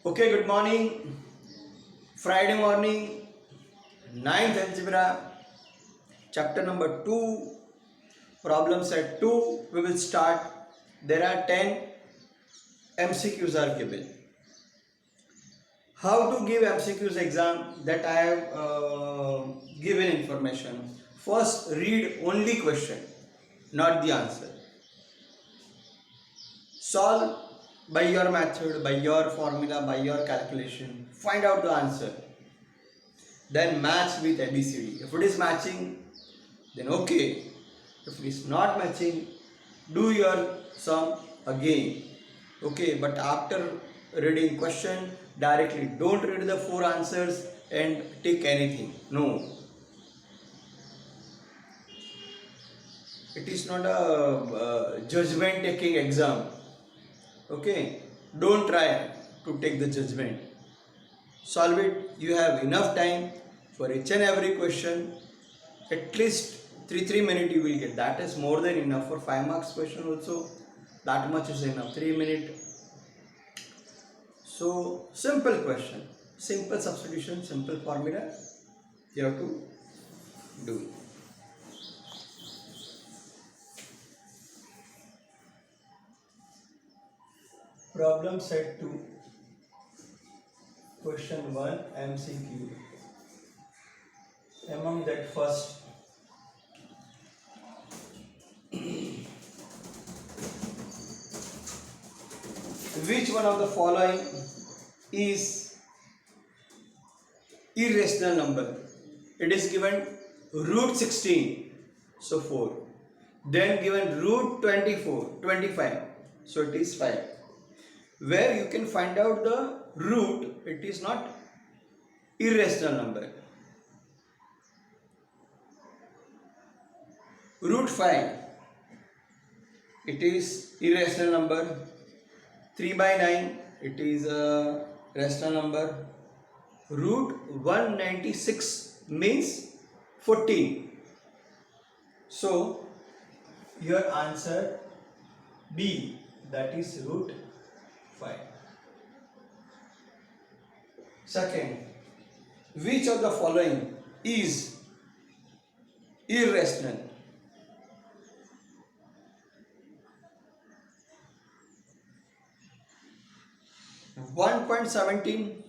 Okay, good morning. Friday morning, ninth algebra, chapter number 2, problem set 2. We will start. There are 10 MCQs are given. How to give MCQs exam, that I have given information. First, read only question, not the answer. Solve by your method, by your formula, by your calculation. Find out the answer. Then match with ABCD. If it is matching, then okay. If it is not matching, do your sum again. Okay, but after reading question, directly don't read the four answers and take anything. No, it is not a judgment taking exam. Okay, don't try to take the judgment. Solve it. You have enough time for each and every question. At least 3 minutes you will get. That is more than enough for 5 marks question also. That much is enough. 3 minutes. So simple question, simple substitution, simple formula. You have to do it. Problem set 2, question 1 MCQ. Among that, first, which one of the following is irrational number? It is given root 16, so 4. Then given root 25, so it is 5. Where you can find out the root, it is not irrational number. Root 5, it is irrational number. 3 by 9, it is a rational number. Root 196 means 14. So your answer B, that is root 5. Second, which of the following is irrational? 1.17,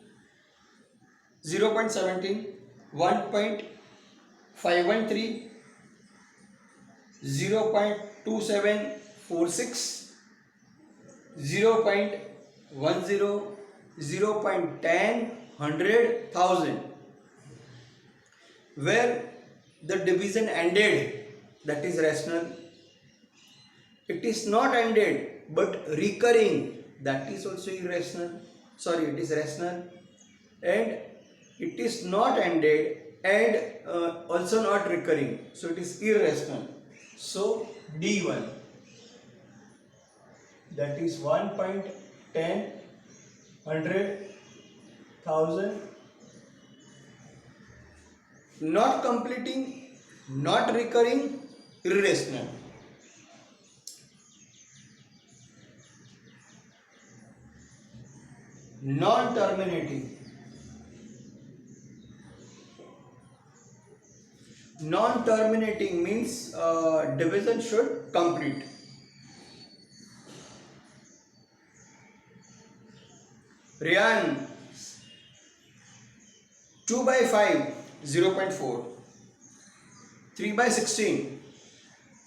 0.17, 1.513, 0.2746, 0.10, 0.10, 100, 1000. Where the division ended, that is rational. It is not ended but recurring, that is also irrational. Sorry, it is rational. And it is not ended and also not recurring, so it is irrational. So D1, that is 1.10, 100, 1000. Not completing, not recurring, irrational. Non-terminating. Non-terminating means division should complete. Ryan, 2 by 5, 0.4. 3 by 16,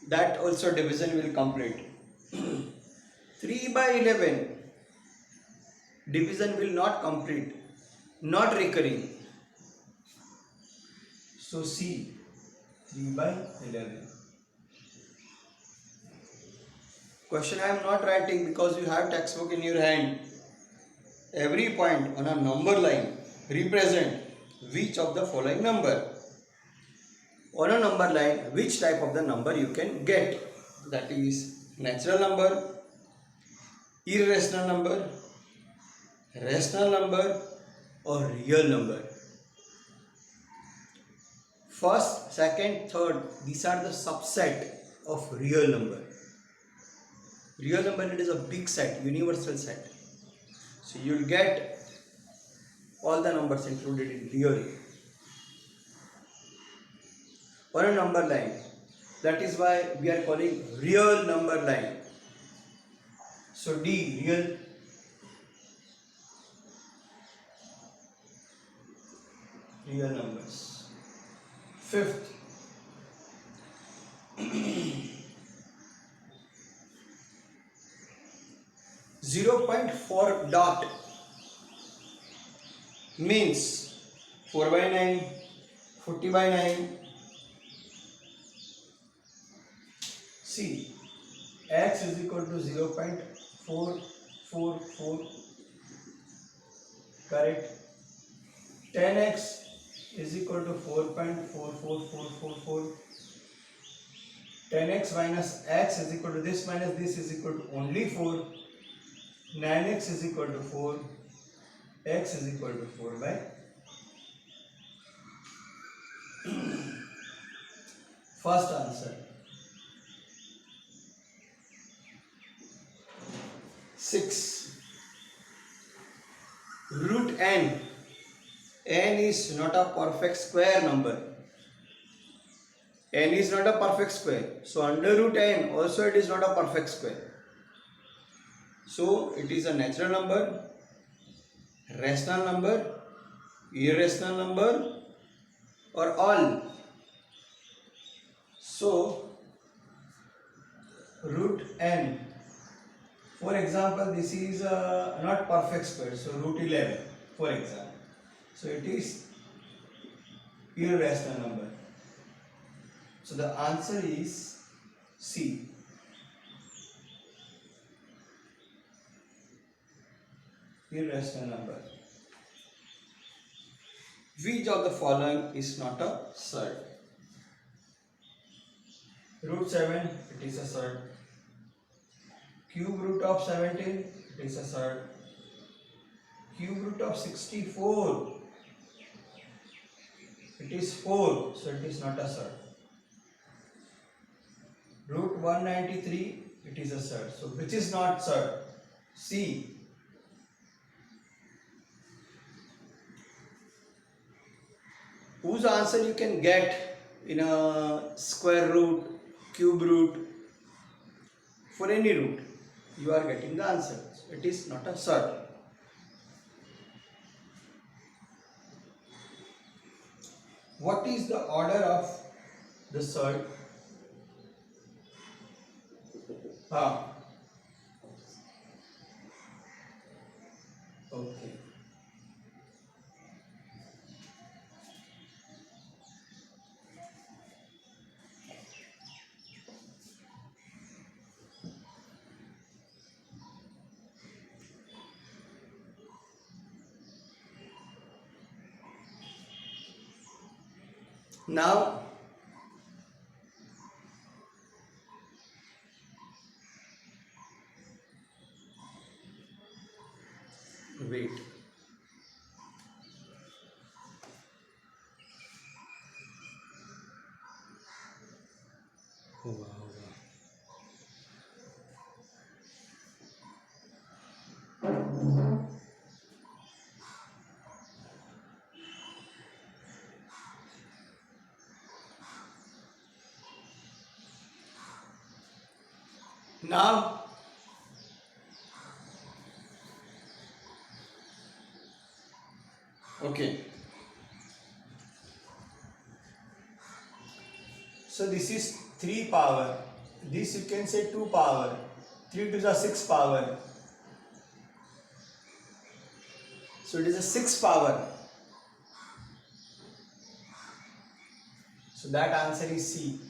that also division will complete. 3 by 11, division will not complete, not recurring. So C, 3 by 11. Question I am not writing because you have textbook in your hand. Every point on a number line represent which of the following number. On a number line, which type of the number you can get? That is natural number, irrational number, rational number, or real number. First, second, third, these are the subset of real number. Real number, it is a big set, universal set. So you will get all the numbers included in real on a number line. That is why we are calling real number line. So D, real numbers. Fifth, 0.4 dot means 4 by 9, 40 by 9. See, x is equal to 0.444, correct. 10x is equal to 4.44444. 10x minus x is equal to this minus this is equal to only 4. 9x is equal to 4. X is equal to 4 by first answer. 6. Root n. N is not a perfect square number. N is not a perfect square. So under root n also it is not a perfect square. So it is a natural number, rational number, irrational number, or all. So root n, for example, this is not perfect square, so root 11 for example. So it is irrational number. So the answer is C. Irrational number. Which of the following is not a surd? Root 7, it is a surd. Cube root of 17, it is a surd. Cube root of 64, it is 4, so it is not a surd. Root 193, it is a surd. So which is not surd? C. Whose answer you can get in a square root, cube root, for any root, you are getting the answer. It is not a surd. What is the order of the surd? Okay. Now, wait. Now, okay. So this is 3 power. This you can say 2 power. 3 to the 6 power. So it is a 6 power. So that answer is C.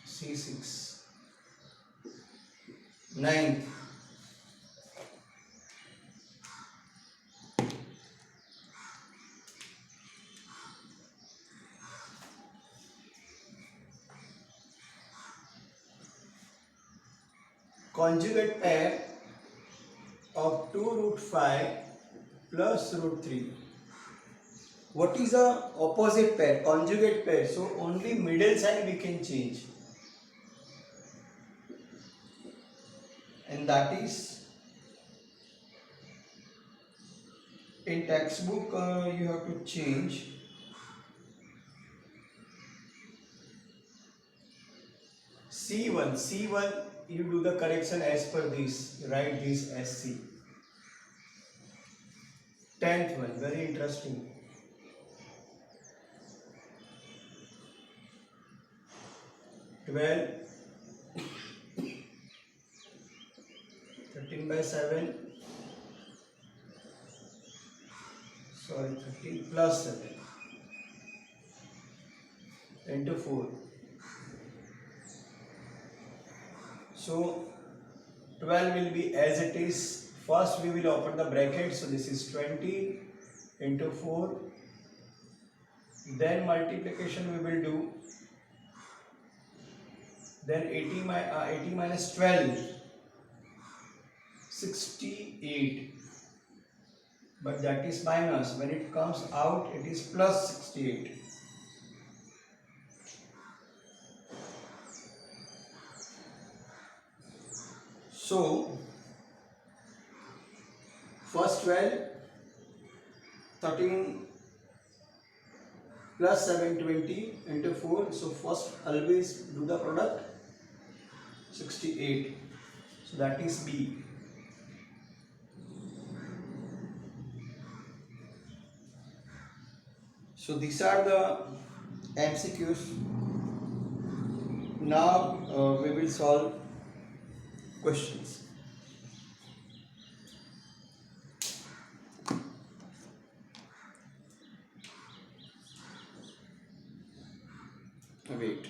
C6. 9th. Conjugate pair of 2 root 5 plus root 3. What is the opposite pair? Conjugate pair. So only middle sign we can change. And that is In textbook you have to change C1 you do the correction as per this, write this as C. 10th one, very interesting. 12 13 by 7, sorry 13 plus 7 into 4. So 12 will be as it is. First we will open the bracket, so this is 20 into 4. Then multiplication we will do. Then 80 minus 12, 68. But that is minus. When it comes out, it is plus 68. So first 12, 13 plus 7, 20 into 4. So first always do the product, 68. So that is B. So these are the MCQs. Now we will solve questions. Wait.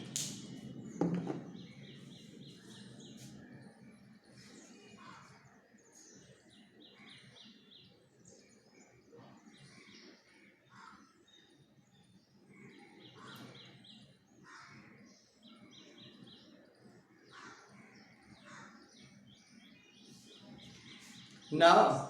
Now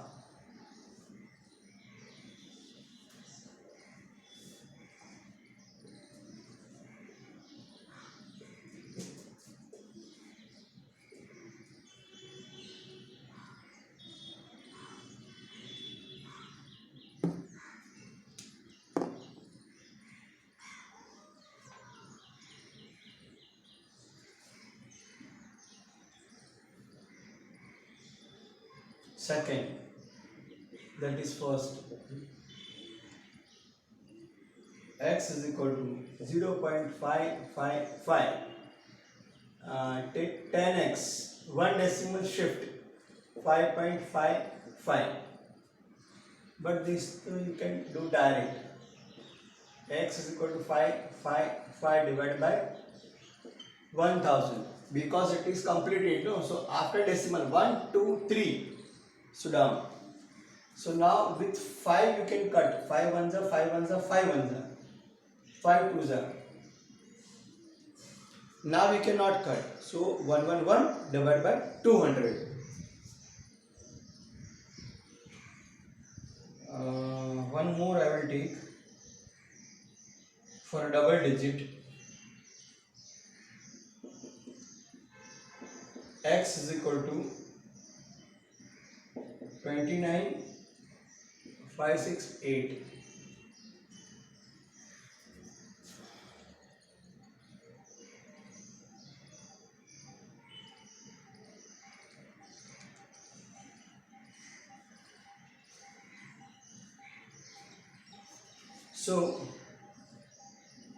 second, that is first, x is equal to 0.555. Take 10x, one decimal shift, 5.55. But this you can do direct. X is equal to 555 divided by 1000, because it is completed, no? So after decimal 1, 2, 3, so down. So now with 5 you can cut. 5 ones are 5 ones are 5 ones are 5 twos are. Now we cannot cut. So 111 divided by 200. One more I will take for a double digit. X is equal to 29,568. So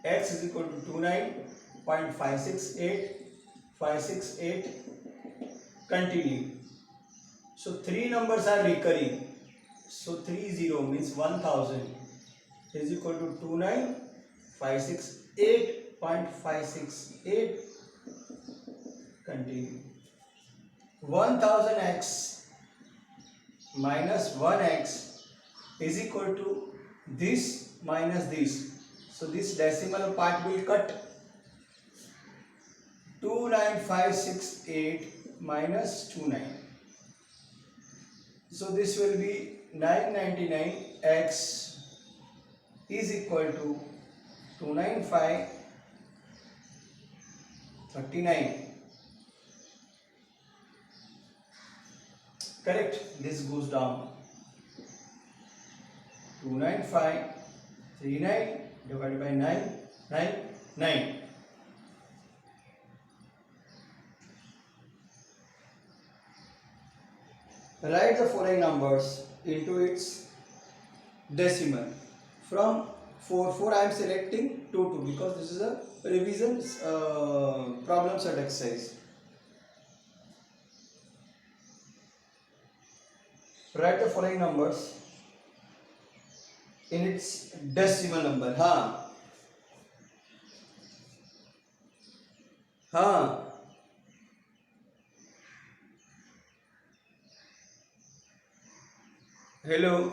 x is equal to 29.568. Continue. So three numbers are recurring. So 30 means 1000 is equal to 29,568.568. Continue. 1000x minus 1x is equal to this minus this. So this decimal part will cut. 29568 minus 29. So this will be 999x is equal to 29539. Correct? This goes down. 29539 divided by 999. Write the following numbers into its decimal. From 4 I am selecting 2 because this is a revision problem set exercise. Write the following numbers in its decimal number. Hello.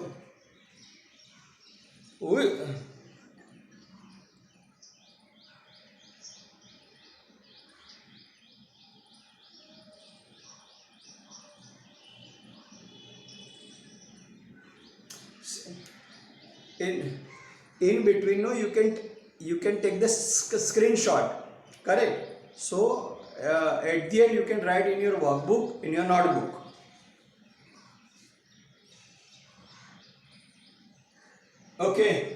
In between, no, you can take the screenshot, correct? So at the end you can write in your workbook, in your notebook. Okay.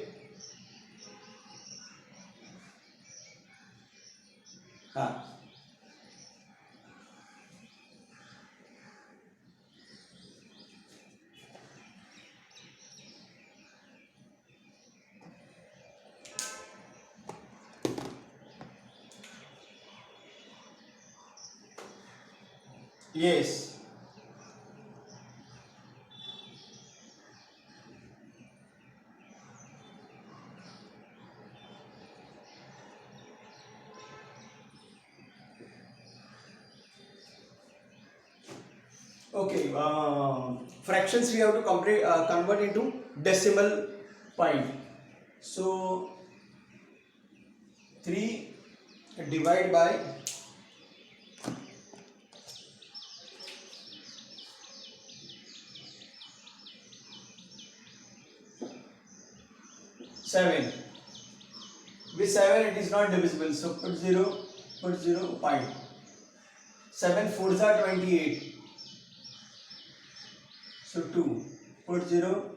Yes. Okay. Fractions we have to convert into decimal point. So 3 divided by 7. With 7 it is not divisible, so put 0 point. 7 4s are 28. So 2, put 0,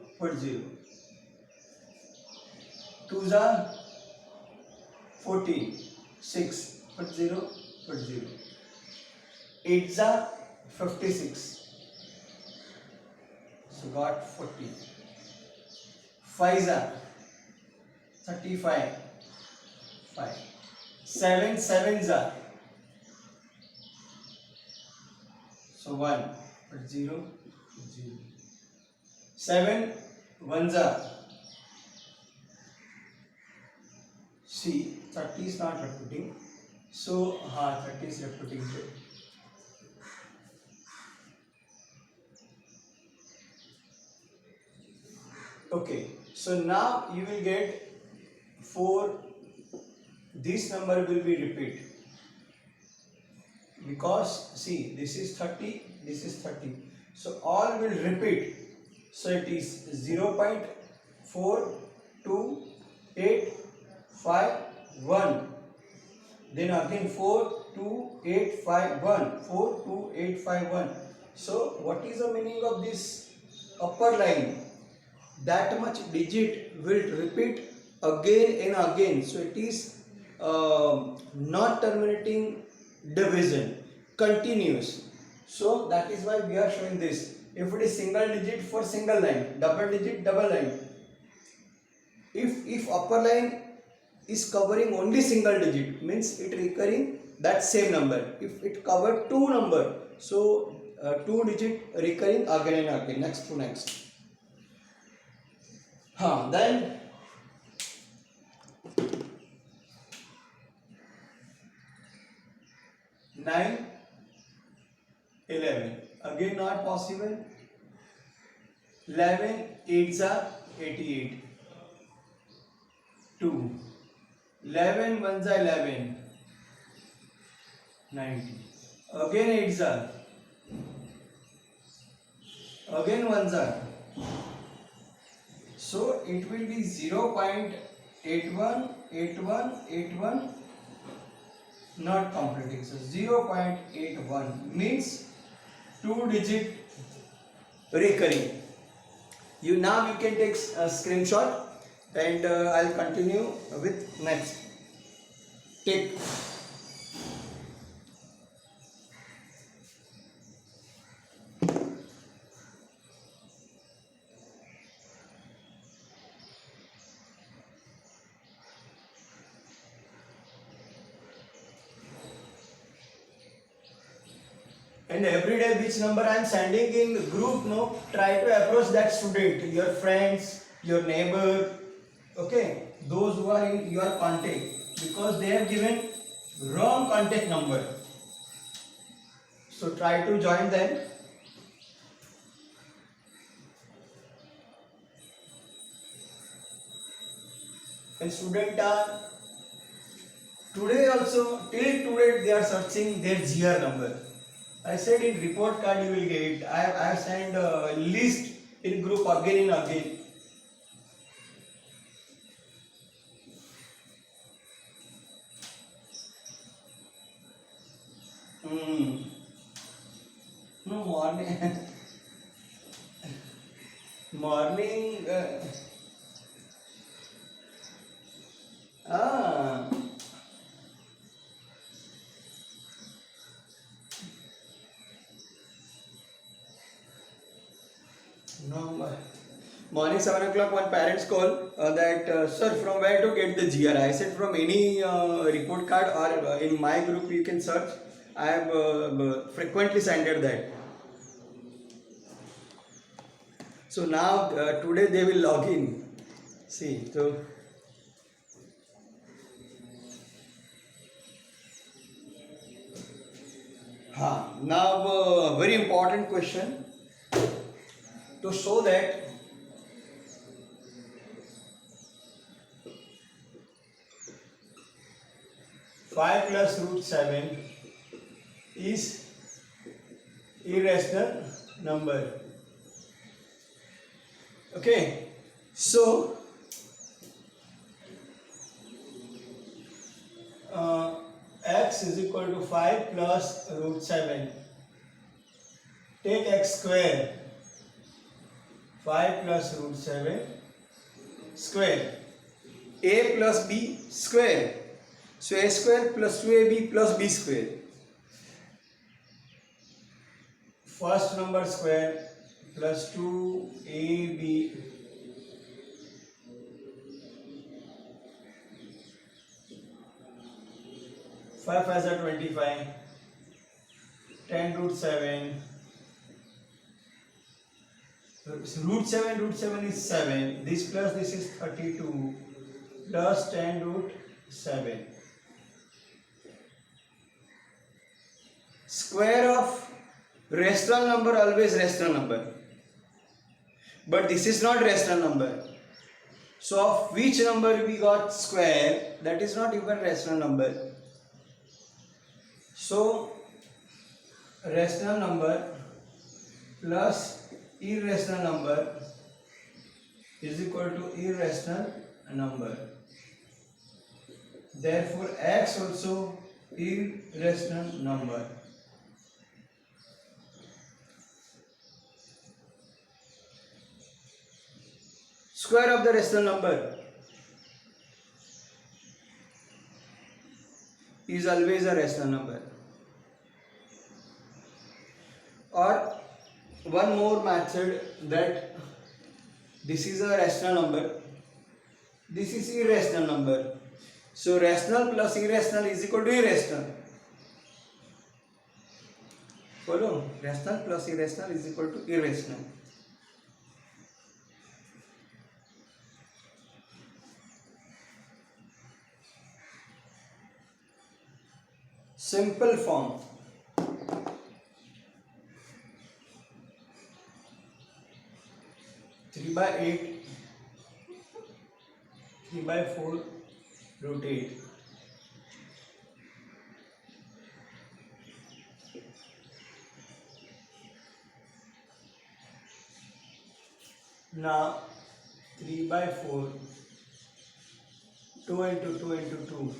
2s are 14, 6, put 0, 8s are 56, so got 40. 5s are 35, 5. 7 sevens are, so 1, put 0, 7 ones are, see 30 is not repeating, so 30 is repeating here. Okay, so now you will get 4, this number will be repeat, because see this is 30, this is 30, so all will repeat. So it is 0.4285 then again 42851. So what is the meaning of this upper line? That much digit will repeat again and again, so it is not terminating division, continuous. So that is why we are showing this. If it is single digit for single line, double digit double line. If upper line is covering only single digit, means it recurring that same number. If it covered 2 number, so 2 digit recurring again and again, next to next. Then 9, 11, again not possible. 11 8s are 88, 2, 11 1s are 11, 90, again 8s are, again 1s are, so it will be 0.818181, not completing. So 0.81 means 2 digit recurring. You can take a screenshot, and I'll continue with next. Take. And every day which number I am sending in group, no, try to approach that student, your friends, your neighbor, okay, those who are in your contact, because they have given wrong contact number. So try to join them. And student are today also, till today they are searching their GR number. I said in report card you will get. I have sent a list in group again and again. No morning. Morning. Ah. No. Morning 7 o'clock. One parents call that sir, from where to get the GR? I said from any report card, or in my group you can search. I have frequently sent that. So now today they will log in. See, so now very important question to show that five plus root 7 is irrational number. Okay, so x is equal to 5 plus root 7. Take x square, 5 plus root 7 square, a plus b square. So a square plus 2ab plus b square. First number square plus 2ab five as a 25, 10 root 7. Root 7 is 7. This plus this is 32 plus 10 root 7. Square of rational number always rational number, but this is not rational number. So of which number we got square, that is not even rational number. So rational number plus irrational number is equal to irrational number. Therefore x also irrational number. Square of the rational number is always a rational number. Or one more method, that this is a rational number, this is irrational number. So rational plus irrational is equal to irrational. Follow? Rational plus irrational is equal to irrational. Simple form. Three by 8, 3 by 4 root 8. Now 3 by 4, 2 into 2 into 2,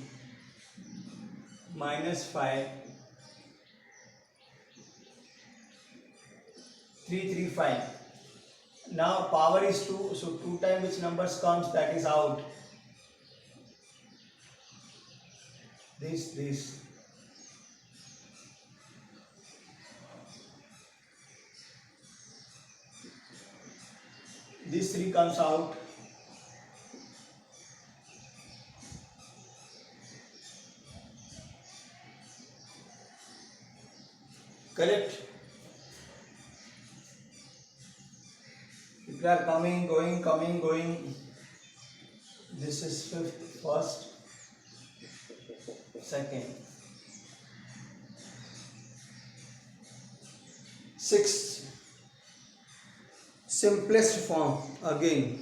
minus 5, 3, 3, 5. Now power is 2, so 2 times which numbers comes, that is out. This. This 3 comes out. Correct? People are coming, going. This is fifth, first, second. Sixth, simplest form again.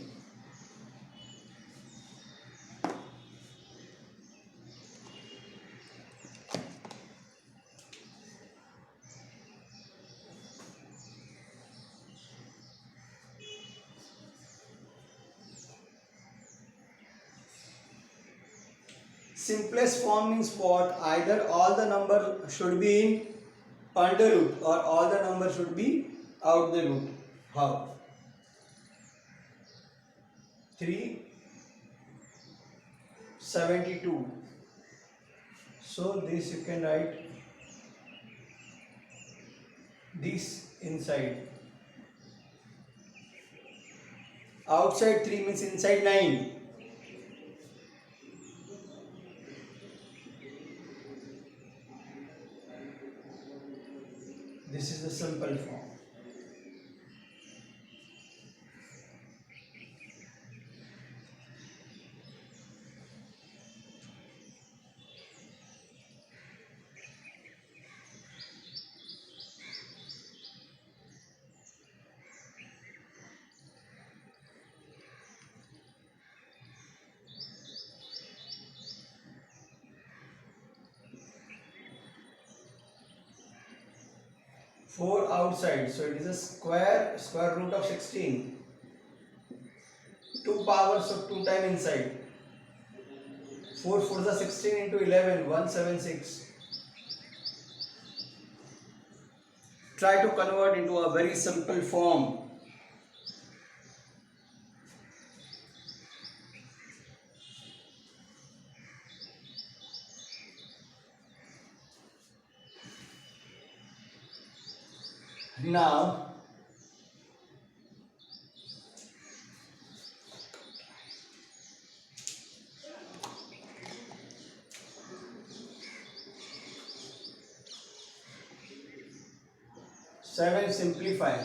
Simplest form means what? Either all the number should be in under root or all the number should be out the root. How? 372. So this you can write this inside. Outside 3 means inside 9. This is the simple form. Four outside, so it is a square root of 16. 2 powers of 2 times inside. 4 4 is 16 into 11, 176. Try to convert into a very simple form. Now, seven simplify.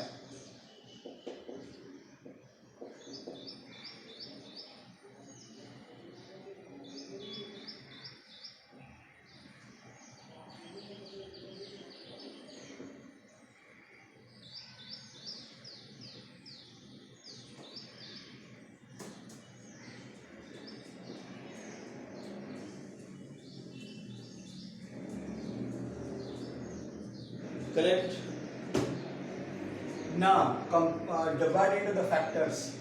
Correct? Now, divide into the factors.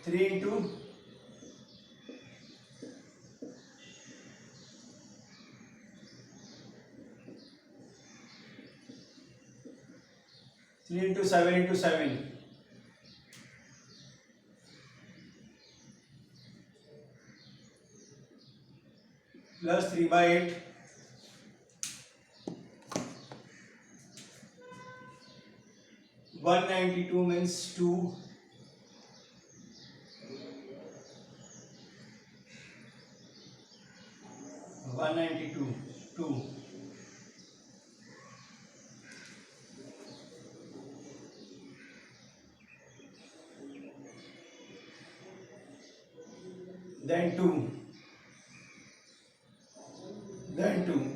Three into 7 into 7. Plus 3 by 8. One 92 means 2. One 92, 2. Then 2. Then 2.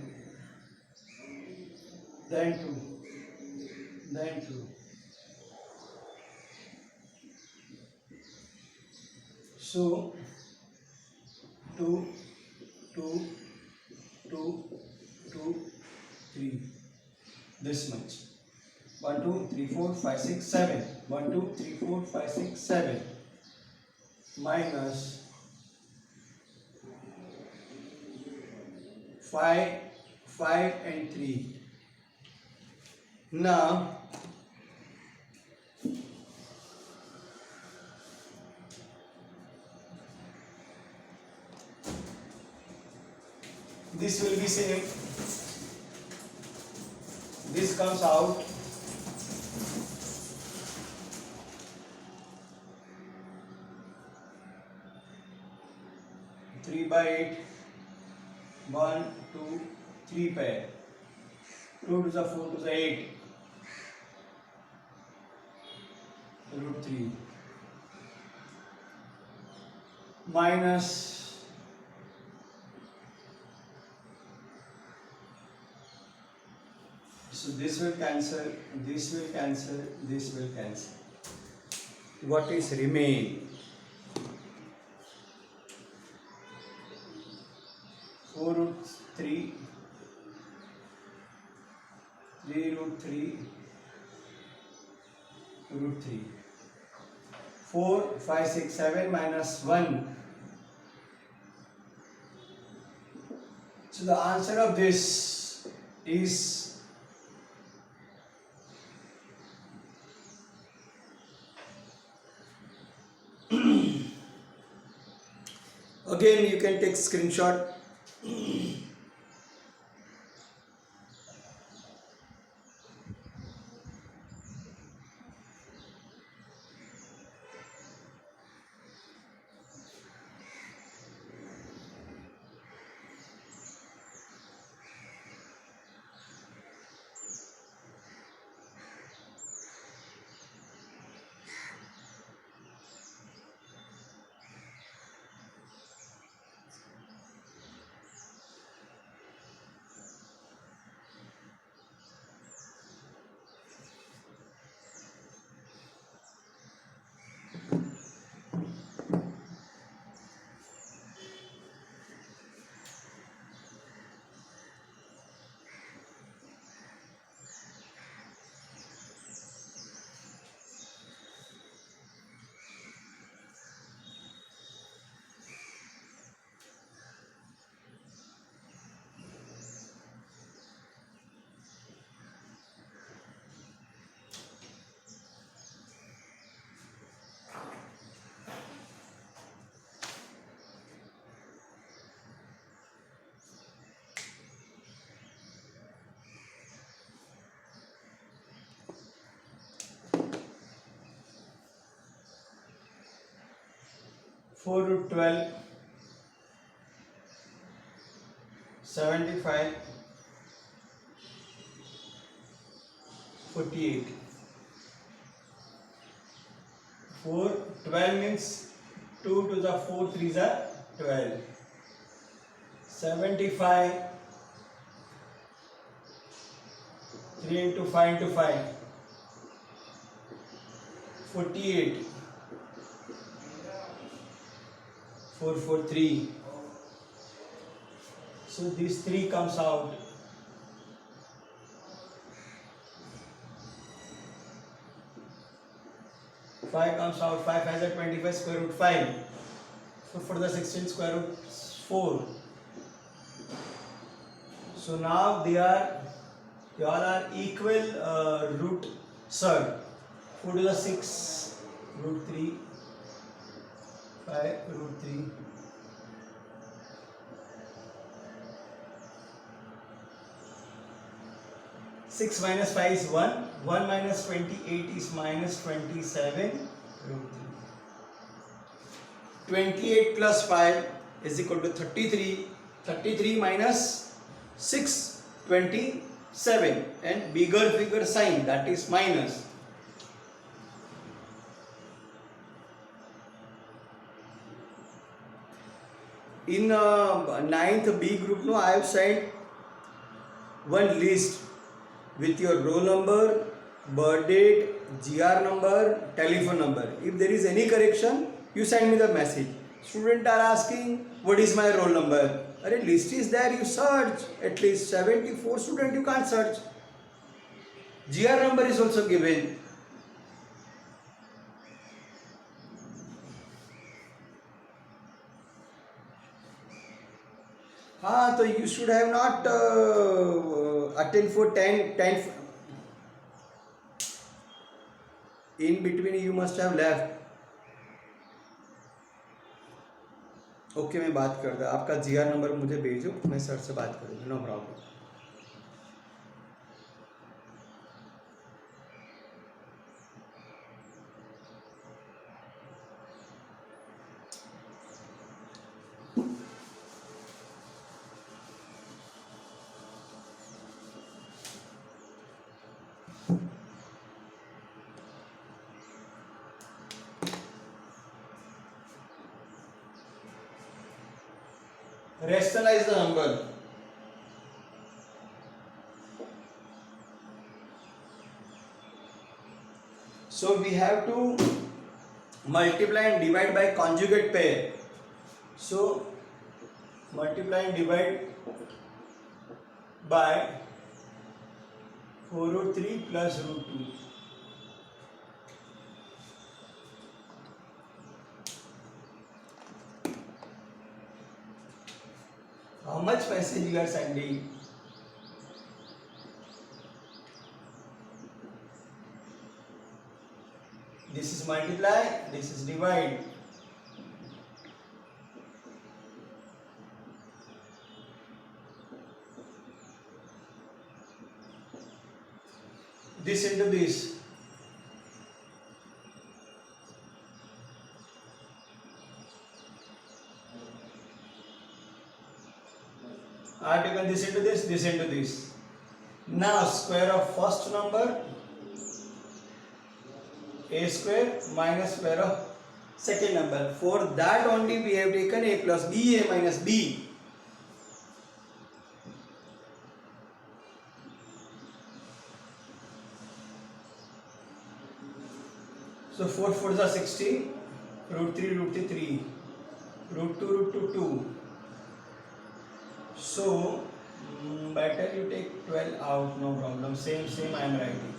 Then 2. Then 2. So 2, 2, 2, 2, 3. This much. 1, 2, 3, 4, 5, 6, 7. 1, 2, 3, 4, 5, 6, 7. Minus 5, 5 and 3. Now this will be same. This comes out 3 by 8. 1, 2, 3 pair. 2 to the 4 to the 8. Root 3. Minus. So this will cancel, this will cancel, this will cancel. What is remain? 4 root 3, 3 root 3, root 3. 4, 5, 6, 7 minus 1. So the answer of this is again you can take screenshot. 4 root 12, 75, 48. 4, 12 means 2 to the 4 3s are 12. 75, 3 into 5 into 5. 48. 4, 4, 3. So these 3 comes out. Five comes out. 5 has a 25 square root 5. So for the 16 square root 4. So now they all are equal root third. 4 to the 6 root 3. 5 root 3. Six minus 5 is 1. 1 minus 28 is minus 27 root 3. 28 plus 5 is equal to 33. 33 minus 6, 27, and bigger figure sign, that is minus. In 9th B group, no, I have sent one list with your roll number, birth date, GR number, telephone number. If there is any correction, you send me the message. Students are asking, what is my roll number? Arey, list is there, you search. At least 74 students you can't search. GR number is also given. हाँ तो you should have not attend for 10 in between you must have left. Okay मैं बात करता, आपका GR number मुझे भेजो, मैं sir से बात करूँगा, no problem. Rationalize the number. So we have to multiply and divide by conjugate pair. So multiply and divide by 4 root 3 plus root 2. How much message you are sending? This is multiply, this is divide. This into this. I have taken this into this. Now square of first number a square minus square of second number. For that only we have taken a plus b, a minus b. So 4 4s are 16, root 3 3, root 2 2. So better you take 12 out, no problem. Same I am writing.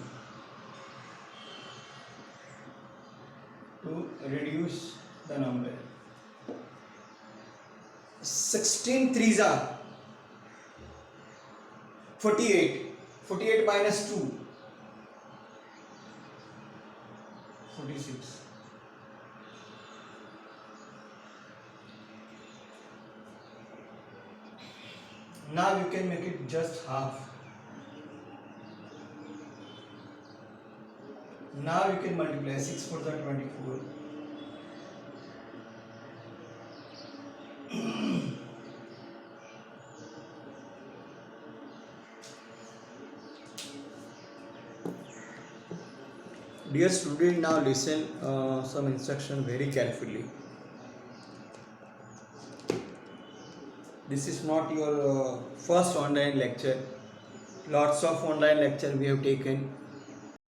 To reduce the number. 16 threes are 48. 48 minus 2. 46. Now you can make it just half. Now you can multiply 6 4s are 24. Dear student, now listen some instruction very carefully. This is not your first online lecture. Lots of online lecture we have taken.